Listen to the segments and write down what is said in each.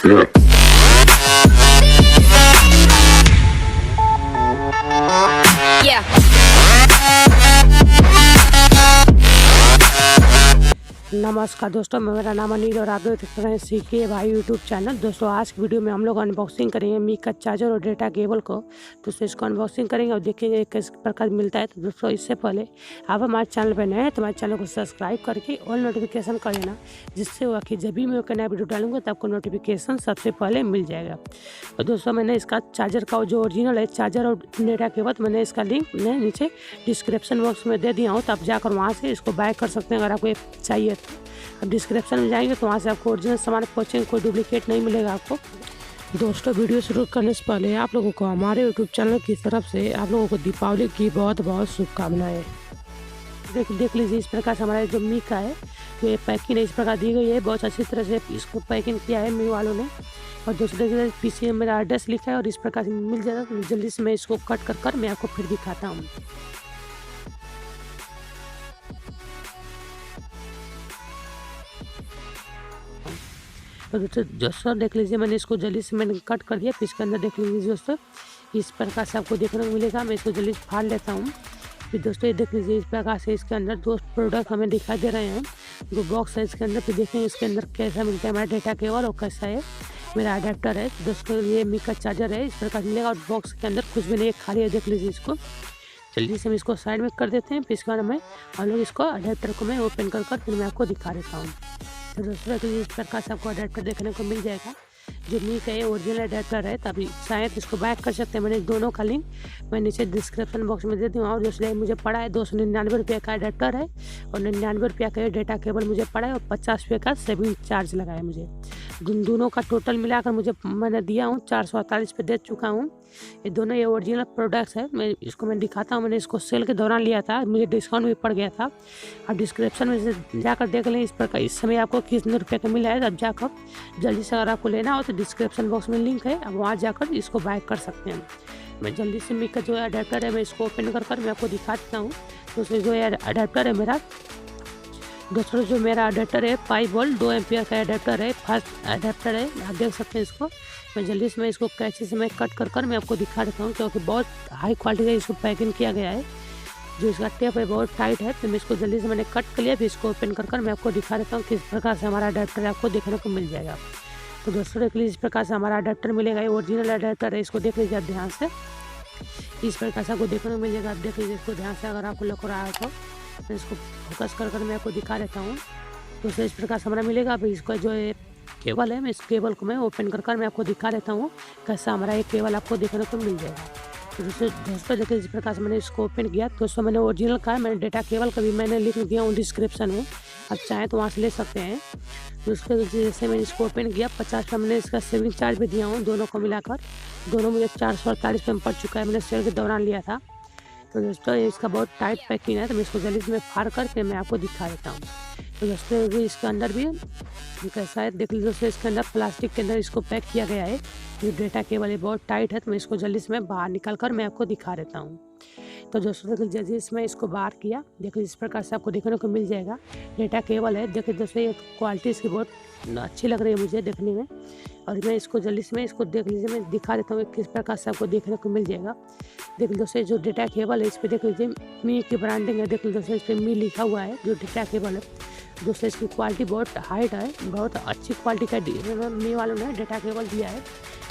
Yeah. नमस्कार दोस्तों, मेरा नाम अनिल और आप लोग देख रहे हैं सीखे भाई यूट्यूब चैनल। दोस्तों आज की वीडियो में हम लोग अनबॉक्सिंग करेंगे मी का चार्जर और डेटा केबल को। दोस्तों इसको अनबॉक्सिंग करेंगे और देखेंगे किस प्रकार मिलता है। तो दोस्तों इससे पहले आप हमारे चैनल पर नए हैं तो हमारे चैनल को सब्सक्राइब करके ऑल नोटिफिकेशन कर लेना, जिससे हुआ कि जब भी मैं नया वीडियो डालूंगा तो आपको नोटिफिकेशन सबसे पहले मिल जाएगा। और दोस्तों मैंने इसका चार्जर का जो ओरिजिनल है चार्जर और डेटा केबल, मैंने इसका लिंक मैं नीचे डिस्क्रिप्शन बॉक्स में दे दिया हूँ, तो आप जाकर वहाँ से इसको बाय कर सकते हैं अगर आपको चाहिए। अब डिस्क्रिप्शन में जाएंगे तो वहाँ से आपको ओरिजिनल सामान पहुँचेंगे, कोई डुप्लीकेट नहीं मिलेगा आपको। दोस्तों वीडियो शुरू करने से पहले आप लोगों को हमारे यूट्यूब चैनल की तरफ से आप लोगों को दीपावली की बहुत बहुत शुभकामनाएं। देख लीजिए इस प्रकार से हमारा जो मी का है तो ये पैकिंग इस प्रकार दी गई है, बहुत अच्छी तरह से इसको पैकिंग किया है मी वालों ने। और दोस्तों देखिए पीछे मेरा एड्रेस लिखा है और इस प्रकार से मिल जाएगा। तो जल्दी से मैं इसको कट कर मैं आपको फिर दिखाता हूँ। तो दोस्तों देख लीजिए मैंने इसको जल्दी से मैंने कट कर दिया। फिर इसके अंदर देख लीजिए दोस्तों इस प्रकार से आपको देखने को मिलेगा। मैं इसको जल्दी से फाड़ लेता हूँ। फिर दोस्तों ये देख लीजिए इस प्रकार से इसके अंदर दो प्रोडक्ट हमें दिखाई दे रहे हैं, दो बॉक्स है इसके अंदर। फिर देखेंगे इसके अंदर कैसा मिलता है हमारा डेटा केबल और कैसा है मेरा अडेप्टर है। दोस्तों ये मी का चार्जर है, इस प्रकार मिलेगा। और बॉक्स के अंदर कुछ भी नहीं खाली है, देख लीजिए इसको। जल्दी से हम इसको साइड में कर देते हैं। फिर इसके बाद में हम लोग इसको अडेप्टर को मैं ओपन कर फिर मैं आपको दिखा देता हूँ। तो दोस्तों के लिए इस प्रकार से आपको अडेप्टर देखने को मिल जाएगा। जो मी का ओरिजिनल अडेप्टर है, तभी शायद इसको बैक कर सकते हैं। मैंने दोनों का लिंक मैं नीचे डिस्क्रिप्शन बॉक्स में दे दूँगा। और जो मुझे पड़ा है 299 रुपये का अडेप्टर है और 99 रुपये का डेटा केबल मुझे पड़ा है और 50 रुपये का सेविंग चार्ज लगा है मुझे। दोनों का टोटल मिलाकर मैंने दिया हूँ 448 पे दे चुका हूँ। ये दोनों ये ओरिजिनल प्रोडक्ट्स है। मैं दिखाता हूँ। मैंने इसको सेल के दौरान लिया था, मुझे डिस्काउंट भी पड़ गया था। आप डिस्क्रिप्शन में से जाकर देख लें इस प्रकार इस समय आपको कितने रुपये का मिला है। अब जाकर जल्दी से अगर आपको लेना हो तो डिस्क्रिप्शन बॉक्स में लिंक है, अब वहाँ जाकर इसको बाय कर सकते हैं। मैं जल्दी से मी का जो अडेप्टर है मैं इसको ओपन कर मैं आपको दिखा देता हूँ। तो उसमें जो अडेप्टर है मेरा दोस्तों, जो मेरा अडेप्टर है 5 वोल्ट 2 एम्पियर का अडेप्टर है, फास्ट अडेप्टर है। आप देख सकते हैं इसको। मैं जल्दी से मैं इसको कैंची से मैं कट कर मैं आपको दिखा देता हूँ, क्योंकि बहुत हाई क्वालिटी का इसको पैकिंग किया गया है। जो इसका टेप है बहुत टाइट है। तो मैं इसको जल्दी से मैंने कट कर लिया। फिर इसको ओपन कर मैं आपको दिखा देता हूँ किस प्रकार से हमारा अडेप्टर आपको देखने को मिल जाएगा। तो दोस्तों देख लीजिए इस प्रकार से हमारा अडेप्टर मिलेगा। ये ओरिजिनल अडेप्टर है, इसको देख लीजिए आप ध्यान से। इस प्रकार से आपको देखने को मिल जाएगा। आप देख लीजिए इसको ध्यान से, अगर आपको लग रहा है तो मैं इसको फोकस कर मैं आपको दिखा देता हूँ। तो इस प्रकार से हमारा मिलेगा। अभी इसका जो है केबल है, मैं इस केबल को मैं ओपन कर मैं आपको दिखा देता हूँ कैसा हमारा ये केबल आपको देखने को मिल जाएगा। तो दोस्तों देखिए इस प्रकार से मैंने इसको ओपन किया। दोस्तों मैंने ओरिजिनल का है, मैंने डेटा केबल का भी मैंने लिंक दिया हूँ डिस्क्रिप्शन में, आप चाहें तो वहाँ से ले सकते हैं। तो उसके जैसे मैंने इसको ओपन किया 50 का मैंने इसका सेविंग चार्ज भी दिया हूँ, दोनों को मिलाकर। दोनों मुझे 448 पे पड़ चुका है, मैंने सेल के दौरान लिया था। तो दोस्तों इसका बहुत टाइट पैकिंग है, तो मैं इसको जल्दी से मैं फाड़ कर मैं आपको दिखा देता हूँ। तो दोस्तों इसके अंदर भी कैसा है देख लीजिए दोस्तों। इसके अंदर प्लास्टिक के अंदर इसको पैक किया गया है। जो डेटा केबल है बहुत टाइट है, तो मैं इसको जल्दी से मैं बाहर निकाल कर मैं आपको दिखा देता हूँ। तो दोस्तों देखिए जल्दी से मैं इसको बाहर किया, देखिए इस प्रकार से आपको देखने को मिल जाएगा। डेटा केबल है, देखिए दोस्तों ये क्वालिटी इसकी बहुत अच्छी लग रही है मुझे देखने में। और मैं इसको जल्दी से मैं इसको देख लीजिए मैं दिखा देता हूँ किस प्रकार से आपको देखने को मिल जाएगा। देख दोस्तों जो डेटा केबल है इस पर देख लीजिए मी की ब्रांडिंग है। देख लीजिए दोस्तों इस पर मी लिखा हुआ है जो डेटा केबल है। दोस्तों इसकी क्वालिटी बहुत हार्ड है, बहुत अच्छी क्वालिटी का मी वालों ने डेटा केबल दिया है,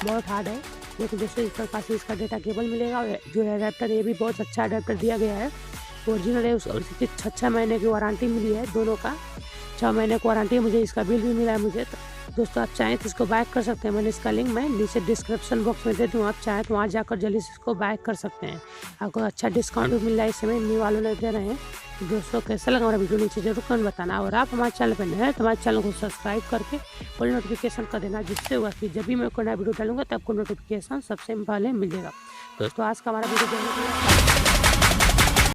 बहुत हार्ड है। देखिए दोस्तों इस प्रकार से इसका डेटा केबल मिलेगा। और जो अडेप्टर ये भी बहुत अच्छा अडेप्टर दिया गया है, ओरिजिनल है। और इसकी 6 महीने की वारंटी मिली है, दोनों का 6 महीने की वारंटी। मुझे इसका बिल भी मिला है मुझे। तो दोस्तों आप चाहें तो इसको बाय कर सकते हैं, मैंने इसका लिंक मैं नीचे डिस्क्रिप्शन बॉक्स में दे दूँ। आप चाहें तो वहाँ जाकर जल्दी से इसको बाय कर सकते हैं, आपको अच्छा डिस्काउंट भी मिल रहा है इस समय मी वालों ने दे रहे हैं। तो दोस्तों कैसा लगा हमारा वीडियो नीचे जरूर कमेंट बताना। और आप हमारे चैनल पर नए हैं तो हमारे चैनल को सब्सक्राइब करके और नोटिफिकेशन कर देना, जिससे हुआ कि जब भी मैं कोई नया वीडियो डालूंगा तो आपको नोटिफिकेशन सबसे पहले मिल जाएगा। दोस्तों आज का हमारा वीडियो देखने के लिए